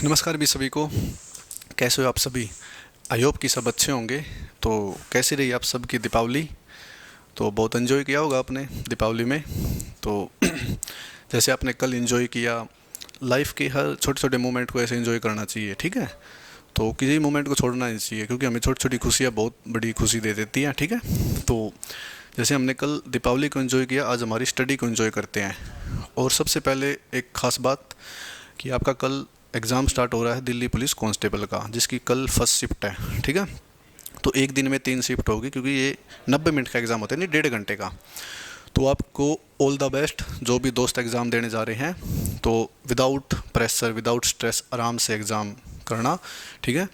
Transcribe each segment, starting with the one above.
नमस्कार भी सभी को। कैसे हो आप सभी? आई होप कि सब अच्छे होंगे। तो कैसी रही आप सबकी दीपावली? तो बहुत एंजॉय किया होगा आपने दीपावली में। तो जैसे आपने कल एंजॉय किया, लाइफ के हर छोटे छोटे मोमेंट को ऐसे एंजॉय करना चाहिए, ठीक है? तो किसी मोमेंट को छोड़ना नहीं चाहिए, क्योंकि हमें छोटी छोटी खुशियाँ बहुत बड़ी खुशी दे देती हैं, ठीक है? तो जैसे हमने कल दीपावली को एंजॉय किया, आज हमारी स्टडी को एंजॉय करते हैं। और सबसे पहले एक ख़ास बात कि आपका कल एग्ज़ाम स्टार्ट हो रहा है दिल्ली पुलिस कांस्टेबल का, जिसकी कल फर्स्ट शिफ्ट है, ठीक है? तो एक दिन में 3 शिफ्ट होगी, क्योंकि ये 90 मिनट का एग्ज़ाम होता है, नहीं 1.5 घंटे का। तो आपको ऑल द बेस्ट, जो भी दोस्त एग्ज़ाम देने जा रहे हैं। तो विदाउट प्रेशर, विदाउट स्ट्रेस, आराम से एग्ज़ाम करना, ठीक है?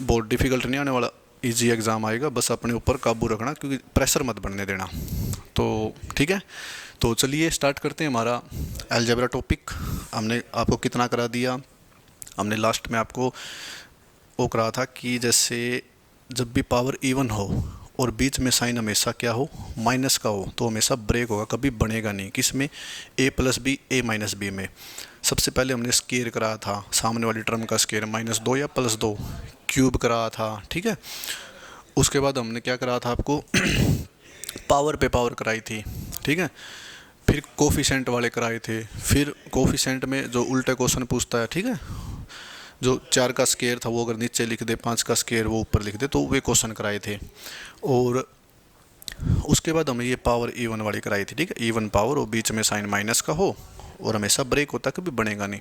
बहुत डिफ़िकल्ट नहीं आने वाला, इजी एग्ज़ाम आएगा। बस अपने ऊपर काबू रखना, क्योंकि प्रेशर मत बनने देना। तो ठीक है, तो चलिए स्टार्ट करते हैं हमारा अलजेब्रा टॉपिक। हमने आपको कितना करा दिया? हमने लास्ट में आपको वो करा था कि जैसे जब भी पावर इवन हो और बीच में साइन हमेशा क्या हो, माइनस का हो, तो हमेशा ब्रेक होगा, कभी बनेगा नहीं। किस में? a plus b, a minus b में। सबसे पहले हमने स्केयर कराया था, सामने वाली टर्म का स्केयर -2 या +2, क्यूब कराया था, ठीक है? उसके बाद हमने क्या कराया था आपको पावर पे पावर कराई थी, ठीक है? फिर कोफिशेंट वाले कराए थे। फिर कोफिशेंट में जो उल्टे क्वेश्चन पूछता है, ठीक है? जो 4 का स्केयर था वो अगर नीचे लिख दे, 5 का स्केयर वो ऊपर लिख दे, तो वे क्वेश्चन कराए थे। और उसके बाद हमें ये पावर इवन वाली कराई थी, ठीक है? इवन पावर और बीच में साइन माइनस का हो और हमेशा ब्रेक होता, कभी बनेगा नहीं।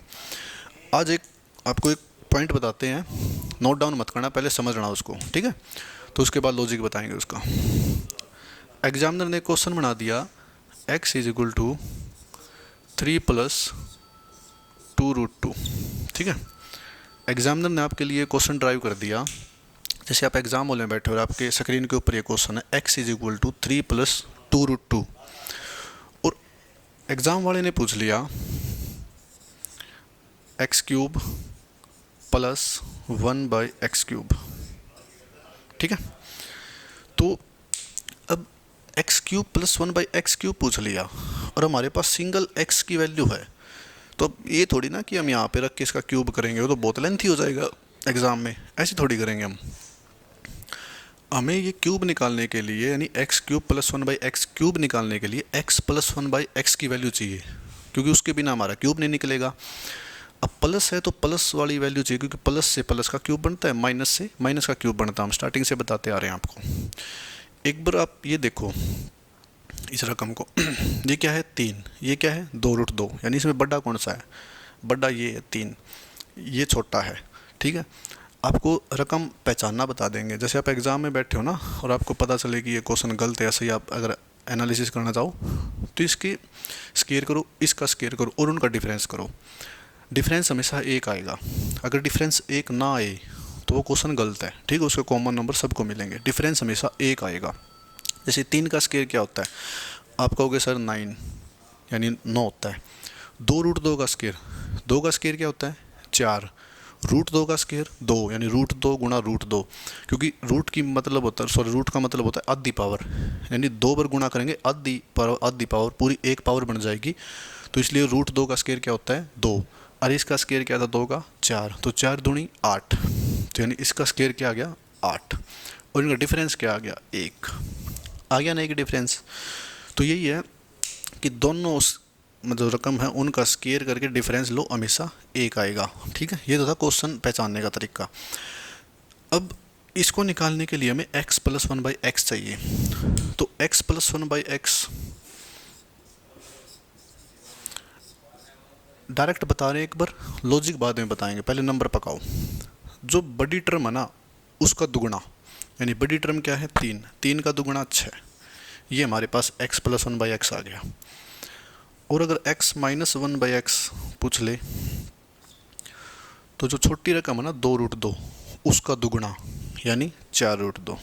आज एक आपको एक पॉइंट बताते हैं, नोट डाउन मत करना, पहले समझना उसको, ठीक है? तो उसके बाद लॉजिक बताएंगे उसका। एग्जामिनर ने क्वेश्चन बना दिया x = 3 + 2√2, ठीक है? एग्जामिनर ने आपके लिए क्वेश्चन ड्राइव कर दिया। जैसे आप एग्जाम हॉल में बैठे हो और आपके स्क्रीन के ऊपर ये क्वेश्चन है, x = 3 + 2√2। और एग्जाम वाले ने पूछ लिया x³ + 1/x³, ठीक है? तो अब x³ + 1/x³ पूछ लिया और हमारे पास सिंगल x की वैल्यू है। तो अब ये थोड़ी ना कि हम यहाँ पे रख के इसका क्यूब करेंगे, वो तो बहुत लेंथी हो जाएगा एग्ज़ाम में, ऐसे थोड़ी करेंगे हम। हमें ये क्यूब निकालने के लिए, यानी x³ + 1/x³ निकालने के लिए x + 1/x की वैल्यू चाहिए, क्योंकि उसके बिना हमारा क्यूब नहीं निकलेगा। अब प्लस है तो प्लस वाली वैल्यू चाहिए, क्योंकि प्लस से प्लस का क्यूब बनता है, माइनस से माइनस का क्यूब बनता है। हम स्टार्टिंग से बताते आ रहे हैं आपको। एक बार आप ये देखो इस रकम को ये क्या है? 3। ये क्या है? 2√2। यानी इसमें बड़ा कौन सा है? बड़ा ये है 3, ये छोटा है, ठीक है? आपको रकम पहचानना बता देंगे। जैसे आप एग्ज़ाम में बैठे हो ना, और आपको पता चले कि ये क्वेश्चन गलत है, ऐसे ही आप अगर एनालिसिस करना चाहो तो इसकी स्केयर करो, इसका स्केयर करो और उनका डिफरेंस करो। डिफरेंस हमेशा 1 आएगा। अगर डिफरेंस 1 ना आए तो वो क्वेश्चन गलत है, ठीक है? उसके कॉमन नंबर सबको मिलेंगे। डिफरेंस हमेशा 1 आएगा। जैसे 3 का स्केयर क्या होता है? आप कहोगे सर 9, यानी 9 होता है। 2√2 का स्केयर, 2 का स्केयर क्या होता है? 4। √2 का स्केयर 2, यानी √2 गुणा √2, क्योंकि रूट की मतलब होता है, सॉरी, रूट का मतलब होता है आधी पावर, यानी 2 बार गुणा करेंगे आधी पावर पूरी 1 पावर बन जाएगी। तो इसलिए √2 का स्केयर क्या होता है? 2। और इसका स्केयर क्या था? 2 का 4, तो 4 दूनी 8, तो यानी इसका स्केयर क्या आ गया? 8। और इनका डिफरेंस क्या आ गया? 1 आ गया ना, एक डिफरेंस। तो यही है कि दोनों मतलब रकम है उनका स्केयर करके डिफरेंस लो, हमेशा 1 आएगा, ठीक है? ये तो था क्वेश्चन पहचानने का तरीका। अब इसको निकालने के लिए हमें x + 1/x चाहिए। तो x + 1/x डायरेक्ट बता रहे हैं, एक बार लॉजिक बाद में बताएंगे, पहले नंबर पकाओ। जो बड़ी टर्म है ना उसका दुगुना, यानी बड़ी टर्म क्या है? 3, 3 का दुगुना 6, ये हमारे पास x + 1/x आ गया। और अगर x - 1/x पूछ ले तो जो छोटी रकम है ना 2√2, उसका दुगुना, यानी 4√2,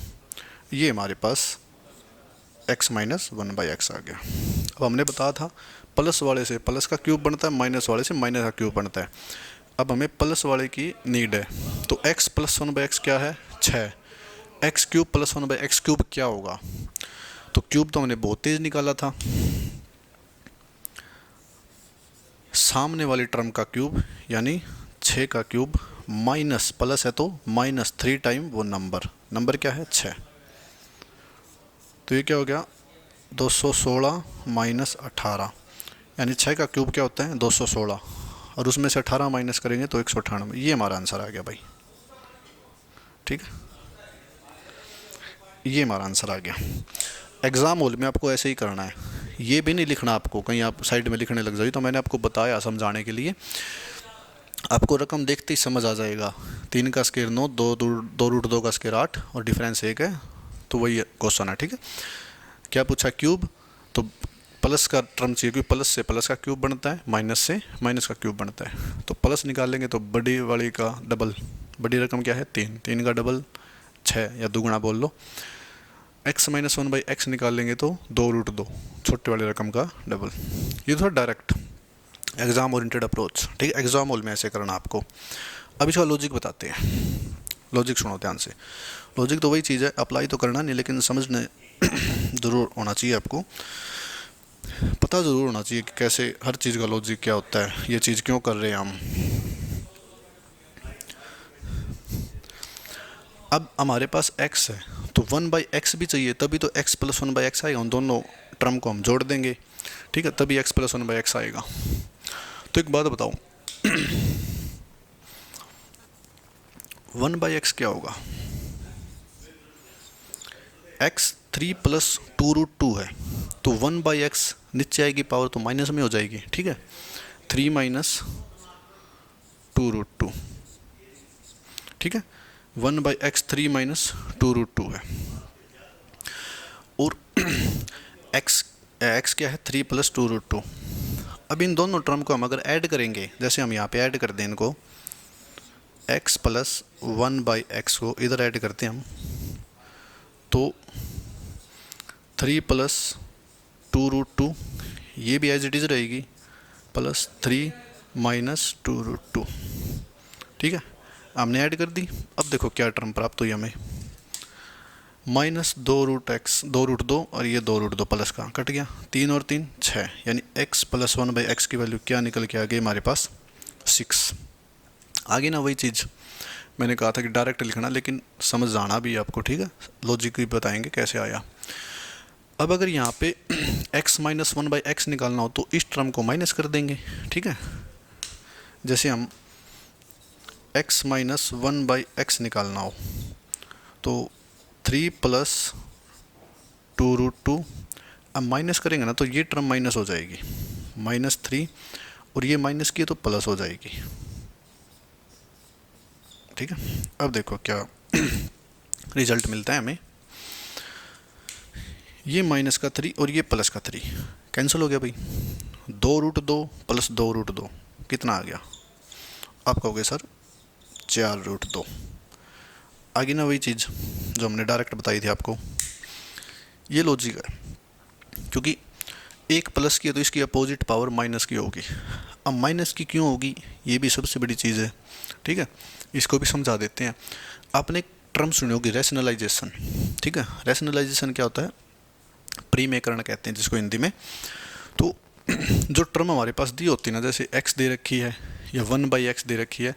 ये हमारे पास x - 1/x आ गया। अब हमने बताया था प्लस वाले से प्लस का क्यूब बनता है, माइनस वाले से माइनस का क्यूब बनता है। अब हमें प्लस वाले की नीड है, तो x + 1/x क्या है? 6। x³ + 1/x³ क्या होगा? तो क्यूब तो हमने बहुत तेज निकाला था, सामने वाली टर्म का क्यूब, यानी 6 का क्यूब माइनस, प्लस है तो माइनस 3 टाइम वो नंबर क्या है 6। तो ये क्या हो गया 216 माइनस 18, यानी 6 का क्यूब क्या होता है 216, और उसमें से 18 माइनस करेंगे तो 198। ये हमारा आंसर आ गया भाई, ठीक है, ये हमारा आंसर आ गया। एग्ज़ाम हॉल में आपको ऐसे ही करना है, ये भी नहीं लिखना आपको, कहीं आप साइड में लिखने लग जाइए। तो मैंने आपको बताया समझाने के लिए, आपको रकम देखते ही समझ आ जाएगा। 3 का स्क्वायर 9, 2 रूट 2 का स्क्वायर 8 और डिफरेंस 1 है, तो वही क्वेश्चन है, ठीक है। क्या पूछा क्यूब, तो प्लस का टर्म चाहिए, क्योंकि प्लस से प्लस का क्यूब बनता है, माइनस से माइनस का क्यूब बनता है। तो प्लस निकालेंगे तो बड़ी वाली का डबल, बड़ी रकम क्या है 3, 3 का डबल 6 या दुगुना बोल लो। x माइनस 1 बाई एक्स निकालेंगे तो 2 रूट 2, छोटे वाली रकम का डबल। ये थोड़ा डायरेक्ट एग्जाम ओरिएंटेड अप्रोच, ठीक है, एग्जाम हॉल में ऐसे करना आपको। अब इसका लॉजिक बताते हैं, लॉजिक सुनो ध्यान से। लॉजिक तो वही चीज़ है, अप्लाई तो करना नहीं, लेकिन समझने ज़रूर होना चाहिए आपको, पता ज़रूर होना चाहिए कि कैसे हर चीज़ का लॉजिक क्या होता है, ये चीज़ क्यों कर रहे हैं हम। अब हमारे पास x है तो 1/x भी चाहिए, तभी तो x प्लस 1/x आएगा। उन दोनों टर्म को हम जोड़ देंगे, ठीक है, तभी x प्लस 1/x आएगा। तो एक बात बताओ 1/x क्या होगा, x 3 प्लस 2 रूट 2 है, तो 1/x नीचे आएगी पावर तो माइनस में हो जाएगी, ठीक है, 3 माइनस 2 रूट 2, ठीक है, 1/x 3 माइनस 2 रूट 2 है। और x क्या है 3 प्लस 2 रूट 2। अब इन दोनों टर्म को हम अगर ऐड करेंगे, जैसे हम यहाँ पे ऐड कर दें इनको, x प्लस 1/x को इधर ऐड करते हैं हम, तो 3 प्लस 2 रूट 2, ये भी एज इट इज़ रहेगी, प्लस 3 माइनस 2 रूट 2, ठीक है, हमने ऐड कर दी। अब देखो क्या टर्म प्राप्त हुई हमें, माइनस 2 रूट एक्स, 2 रूट 2 और ये 2 रूट 2 प्लस का कट गया, 3 और 3 6, यानी x प्लस 1/x की वैल्यू क्या निकल के आ गई हमारे पास 6। आगे ना वही चीज़ मैंने कहा था कि डायरेक्ट लिखना, लेकिन समझ आना भी आपको, ठीक है, लॉजिक भी बताएंगे कैसे आया। अब अगर यहाँ पे x माइनस 1/x निकालना हो तो इस टर्म को माइनस कर देंगे, ठीक है, जैसे हम x माइनस 1/x निकालना हो तो 3 प्लस 2 रूट 2, अब माइनस करेंगे ना तो ये टर्म माइनस हो जाएगी, -3, और ये माइनस की तो प्लस हो जाएगी, ठीक है। अब देखो क्या रिजल्ट मिलता है हमें, ये माइनस का 3 और ये प्लस का 3 कैंसिल हो गया भाई, 2 रूट 2 प्लस 2 रूट 2 कितना आ गया, आप कहोगे सर 4 रूट 2। आगे ना वही चीज़ जो हमने डायरेक्ट बताई थी आपको, ये लॉजिक है, क्योंकि एक प्लस की है तो इसकी अपोजिट पावर माइनस की होगी। अब माइनस की क्यों होगी, ये भी सबसे बड़ी चीज़ है, ठीक है, इसको भी समझा देते हैं। आपने एक टर्म सुनी होगी रैशनलाइजेशन, ठीक है, रैशनलाइजेशन क्या होता है, प्रीमेकरण कहते हैं जिसको हिंदी में। तो जो टर्म हमारे पास दी होती है ना, जैसे x दे रखी है या 1/x दे रखी है,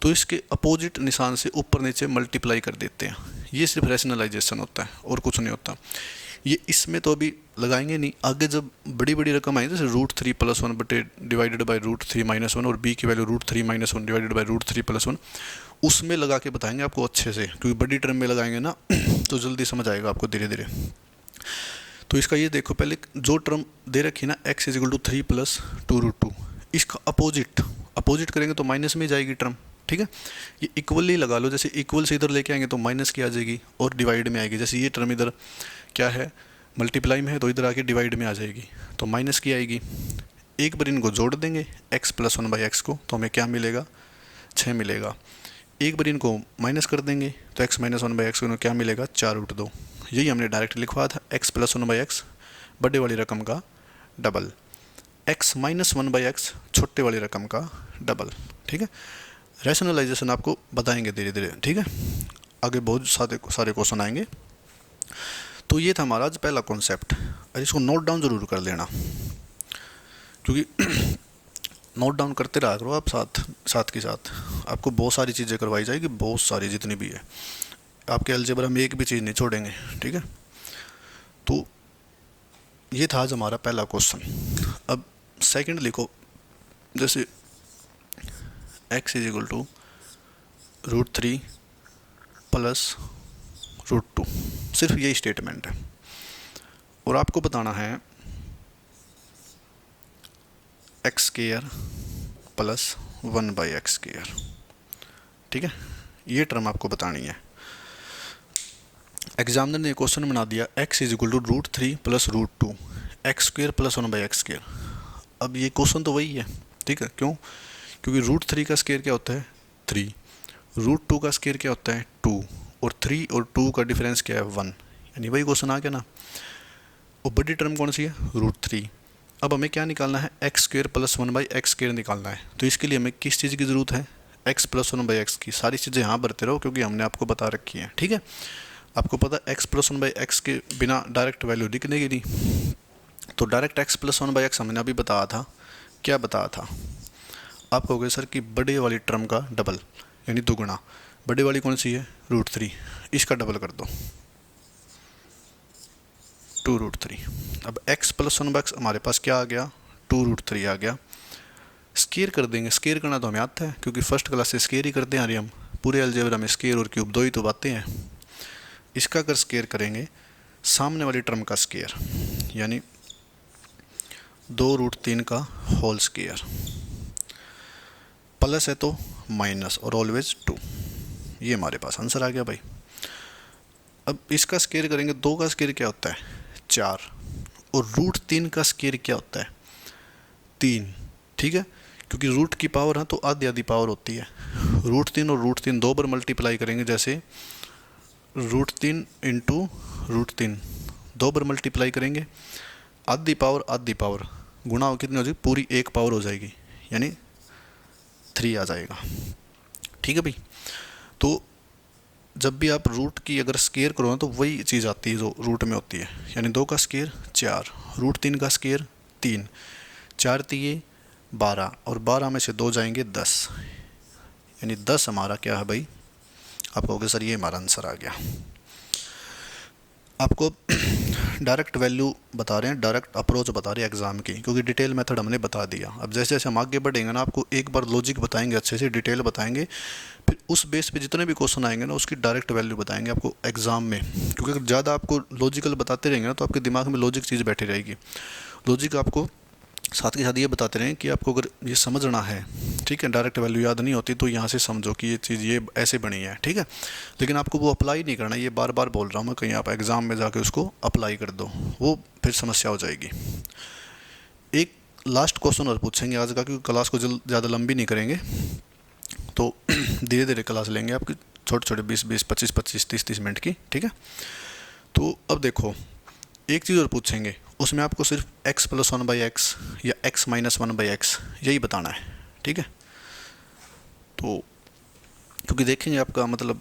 तो इसके अपोजिट निशान से ऊपर नीचे मल्टीप्लाई कर देते हैं, ये सिर्फ रैशनलाइजेशन होता है और कुछ नहीं होता। ये इसमें तो अभी लगाएंगे नहीं, आगे जब बड़ी बड़ी रकम आएगी, जैसे √3 + 1 बटे डिवाइडेड बाई √3 - 1 और b की वैल्यू √3 - 1 डिवाइडेड बाई √3 + 1, उसमें लगा के बताएंगे आपको अच्छे से, क्योंकि बड़ी टर्म में लगाएंगे ना तो जल्दी समझ आएगा आपको धीरे धीरे। तो इसका ये देखो, पहले जो टर्म दे रखी ना x = 3 + 2 रूट 2, इसका अपोजिट करेंगे तो माइनस में जाएगी टर्म, ठीक है। ये इक्वली लगा लो, जैसे इक्वल से इधर लेके आएंगे तो माइनस की आ जाएगी और डिवाइड में आएगी, जैसे ये टर्म इधर क्या है मल्टीप्लाई में है तो इधर आके डिवाइड में आ जाएगी तो माइनस की आएगी। एक बार इनको जोड़ देंगे x + 1/x को, तो हमें क्या मिलेगा 6 मिलेगा। एक बार इनको माइनस कर देंगे तो x - 1/x को क्या मिलेगा 4 रूट 2। यही हमने डायरेक्ट लिखवा था, x + 1/x बड़े वाली रकम का डबल, x - 1/x छोटे वाली रकम का डबल, ठीक है। रैशनलाइजेशन आपको बताएंगे धीरे धीरे, ठीक है, आगे बहुत सारे क्वेश्चन आएंगे। तो ये था हमारा आज पहला कॉन्सेप्ट, और इसको नोट डाउन ज़रूर कर लेना, क्योंकि नोट डाउन करते रहा करो आप, साथ साथ के साथ आपको बहुत सारी चीज़ें करवाई जाएगी, बहुत सारी जितनी भी है। आपके अलजेब्रा में एक भी चीज़ नहीं छोड़ेंगे, ठीक है। तो ये था आज हमारा पहला क्वेश्चन। अब सेकंड लिखो, जैसे x is equal to √3 plus √2, सिर्फ यही स्टेटमेंट है और आपको बताना है x square plus 1/x square, ठीक है। ये टर्म आपको बतानी है। एग्जामिनर ने क्वेश्चन बना दिया x is equal to √3 plus √2 x square plus 1/x square. अब ये क्वेश्चन तो वही है, ठीक है। क्यों? क्योंकि √3 का स्क्वायर क्या होता है 3, √2 का स्क्वायर क्या होता है 2, और 3 और 2 का डिफरेंस क्या है 1, यानी वही क्वेश्चन आ गया ना। और बड़ी टर्म कौन सी है √3। अब हमें क्या निकालना है x square plus 1/x square निकालना है। तो इसके लिए हमें किस चीज़ की ज़रूरत है x प्लस 1/x की। सारी चीज़ें यहाँ भरते रहो क्योंकि हमने आपको बता रखी है, ठीक है। आपको पता है x प्लस 1/x के बिना डायरेक्ट वैल्यू निकलेगी नहीं। तो डायरेक्ट x प्लस 1/x हमने अभी बताया था, क्या बताया था। आप कहोगे सर कि बड़े वाली टर्म का डबल यानी दुगुना। बड़े वाली कौन सी है √3, इसका डबल कर दो 2√3। अब x प्लस 1/x हमारे पास क्या आ गया 2√3 आ गया। स्केयर कर देंगे, स्केयर करना तो हमें आता है क्योंकि फर्स्ट क्लास से स्केयर ही करते हैं अरे हम। पूरे अलजेब्रा में स्केयर और क्यूब दो ही तो बातें हैं। इसका अगर स्केयर करेंगे सामने वाली टर्म का स्केयर यानी 2√3 का होल स्केयर, प्लस है तो माइनस और ऑलवेज 2। ये हमारे पास आंसर आ गया भाई। अब इसका स्केयर करेंगे, 2 का स्केयर क्या होता है 4, और √3 का स्केयर क्या होता है 3, ठीक है। क्योंकि रूट की पावर है तो आधी आधी पावर होती है। √3 और √3 दो बार मल्टीप्लाई करेंगे, जैसे √3 इंटू √3 दो बार मल्टीप्लाई करेंगे, आधी पावर गुणा हो कितनी हो जाएगी पूरी 1 पावर हो जाएगी, यानी 3 आ जाएगा, ठीक है भाई। तो जब भी आप रूट की अगर स्केयर करो ना तो वही चीज़ आती है जो रूट में होती है, यानी 2 का स्केयर 4, √3 का स्केयर 3, 4 3 12 और 12 में से 2 जाएंगे 10, यानी 10 हमारा क्या है भाई। आप कहोगे सर ये हमारा आंसर आ गया। आपको डायरेक्ट वैल्यू बता रहे हैं, डायरेक्ट अप्रोच बता रहे हैं एग्ज़ाम की, क्योंकि डिटेल मेथड हमने बता दिया। अब जैसे जैसे हम आगे बढ़ेंगे ना आपको एक बार लॉजिक बताएंगे, अच्छे से डिटेल बताएंगे, फिर उस बेस पे जितने भी क्वेश्चन आएंगे ना उसकी डायरेक्ट वैल्यू बताएंगे आपको एग्ज़ाम में। क्योंकि अगर ज़्यादा आपको लॉजिकल बताते रहेंगे ना तो आपके दिमाग में लॉजिक चीज़ बैठी रहेगी। लॉजिक आपको साथ के साथ ये बताते रहें कि आपको अगर ये समझना है, ठीक है, डायरेक्ट वैल्यू याद नहीं होती तो यहाँ से समझो कि ये चीज़ ये ऐसे बनी है, ठीक है। लेकिन आपको वो अप्लाई नहीं करना, ये बार बार बोल रहा हूँ मैं, कहीं आप एग्ज़ाम में जाके उसको अप्लाई कर दो, वो फिर समस्या हो जाएगी। एक लास्ट क्वेश्चन और पूछेंगे आज का, क्योंकि क्लास को ज़्यादा लंबी नहीं करेंगे, तो धीरे धीरे क्लास लेंगे आपकी, छोटे छोटे 20-20 25-25 30-30 मिनट की, ठीक है। तो अब देखो एक चीज़ और पूछेंगे, उसमें आपको सिर्फ x प्लस 1/x या x माइनस 1/x यही बताना है, ठीक है। तो क्योंकि देखेंगे आपका मतलब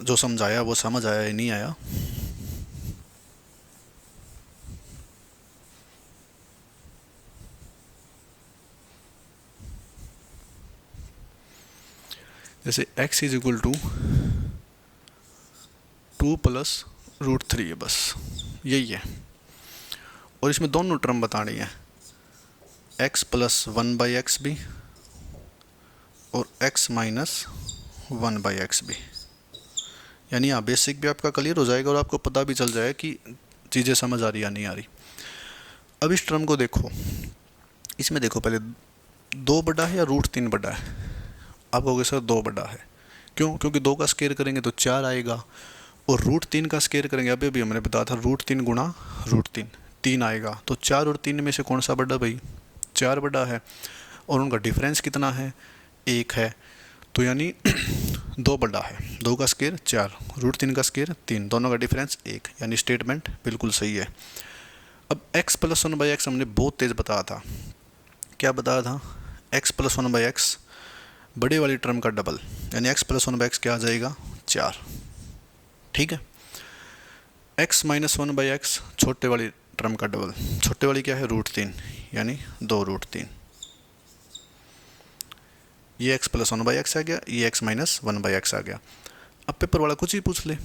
जो समझाया वो समझ आया या नहीं आया। जैसे x is equal to 2 plus √3 है, बस यही है। और इसमें दोनों टर्म बतानी है, x प्लस 1/x भी और x माइनस 1/x भी, यानी यहाँ बेसिक भी आपका क्लियर हो जाएगा और आपको पता भी चल जाएगा कि चीज़ें समझ आ रही या नहीं आ रही। अब इस टर्म को देखो, इसमें देखो पहले 2 बड़ा है या √3 बड़ा है। आप कहोगे सर 2 बड़ा है, क्यों? क्योंकि 2 का स्केयर करेंगे तो 4 आएगा, और √3 का स्केयर करेंगे अभी भी हमने बताया था √3 गुणा √3 3 आएगा। तो 4 और 3 में से कौन सा बड़ा भाई 4 बड़ा है, और उनका डिफरेंस कितना है 1 है, तो यानी 2 बड़ा है। 2 का स्केयर 4, √3 का स्केयर 3, दोनों का डिफरेंस 1, यानी स्टेटमेंट बिल्कुल सही है। अब x प्लस 1/x हमने बहुत तेज़ बताया था, क्या बताया था x प्लस 1/x बड़े वाली टर्म का डबल, यानी x प्लस 1/x क्या आ जाएगा 4, ठीक है। x माइनस 1/x छोटे वाली टर्म का डबल, छोटे वाली क्या है √3, यानी 2√3, ये X plus one by X आ गया, ये X minus one by X आ गया। अब पेपर वाला कुछ ही पूछ ले,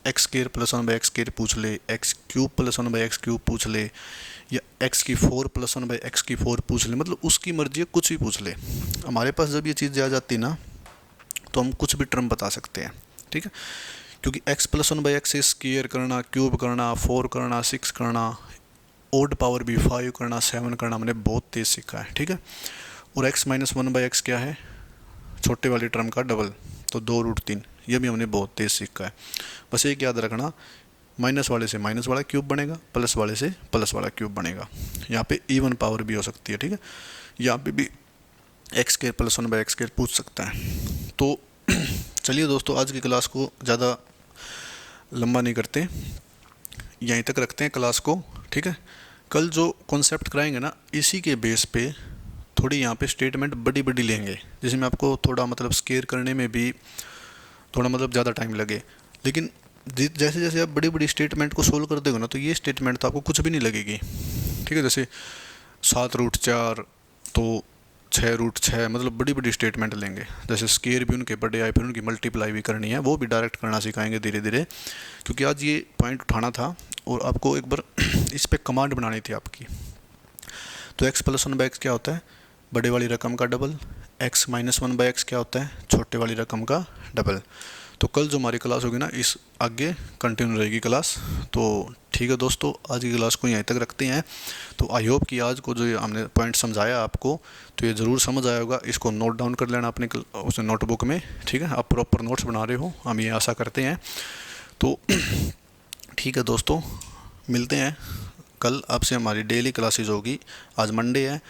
X square plus one by X square पूछ ले, X cube plus one by X cube पूछ ले, या एक्स की four plus one by X की फोर पूछ ले, मतलब उसकी मर्जी है, कुछ भी पूछ ले। हमारे पास जब ये चीज़ आ जाती ना तो हम कुछ भी टर्म बता सकते हैं, ठीक है। क्योंकि x plus one by x से स्केयर करना, क्यूब करना, फोर करना, सिक्स करना, ओड पावर भी 5 करना, 7 करना हमने बहुत तेज़ सीखा है, ठीक है। और x minus one by x क्या है, छोटे वाली टर्म का डबल, तो 2√3, ये भी हमने बहुत तेज़ सीखा है। बस एक याद रखना, माइनस वाले से माइनस वाला क्यूब बनेगा, प्लस वाले से प्लस वाला क्यूब बनेगा। यहाँ पे इवन पावर भी हो सकती है, ठीक है। यहाँ पे भी x square plus one by X square पूछ सकता है। तो चलिए दोस्तों, आज की क्लास को ज़्यादा लंबा नहीं करते, यहीं तक रखते हैं क्लास को, ठीक है। कल जो कॉन्सेप्ट कराएंगे ना, इसी के बेस पे थोड़ी यहाँ पे स्टेटमेंट बड़ी बड़ी लेंगे, जिसमें आपको थोड़ा मतलब स्केयर करने में भी थोड़ा मतलब ज़्यादा टाइम लगे। लेकिन जैसे जैसे आप बड़ी बड़ी स्टेटमेंट को सोल्व कर दोगे ना, तो ये स्टेटमेंट तो आपको कुछ भी नहीं लगेगी, ठीक है। जैसे 7√4 तो 6√6, मतलब बड़ी बड़ी स्टेटमेंट लेंगे। जैसे स्केयर भी उनके बड़े आए, फिर उनकी मल्टीप्लाई भी करनी है, वो भी डायरेक्ट करना सिखाएंगे धीरे धीरे। क्योंकि आज ये पॉइंट उठाना था और आपको एक बार इस पर कमांड बनानी थी आपकी। तो x plus one by x क्या होता है, बड़े वाली रकम का double. X minus one by x क्या होता है, छोटे वाली रकम का डबल। तो कल जो हमारी क्लास होगी ना, इस आगे कंटिन्यू रहेगी क्लास। तो ठीक है दोस्तों, आज की क्लास को यहीं तक रखते हैं। तो आई होप कि आज को जो हमने पॉइंट समझाया आपको, तो ये ज़रूर समझ आया होगा। इसको नोट डाउन कर लेना अपने उस नोटबुक में, ठीक है। आप प्रॉपर नोट्स बना रहे हो, हम ये आशा करते हैं। तो ठीक है दोस्तों, मिलते हैं कल। आपसे हमारी डेली क्लासेज होगी। आज मंडे है,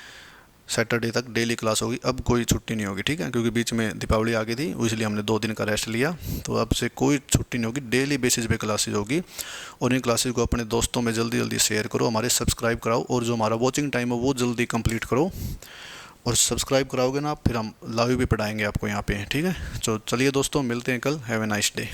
सैटरडे तक डेली क्लास होगी, अब कोई छुट्टी नहीं होगी, ठीक है। क्योंकि बीच में दीपावली आ गई थी, इसलिए हमने 2 दिन का रेस्ट लिया। तो अब से कोई छुट्टी नहीं होगी, डेली बेसिस पे क्लासेज होगी। और इन क्लासेज को अपने दोस्तों में जल्दी जल्दी शेयर करो, हमारे सब्सक्राइब कराओ, और जो हमारा वॉचिंग टाइम है वो जल्दी कंप्लीट करो। और सब्सक्राइब कराओगे ना, फिर हम लाइव भी पढ़ाएंगे आपको यहाँ पे, ठीक है। तो चलिए दोस्तों, मिलते हैं कल। Have a nice day.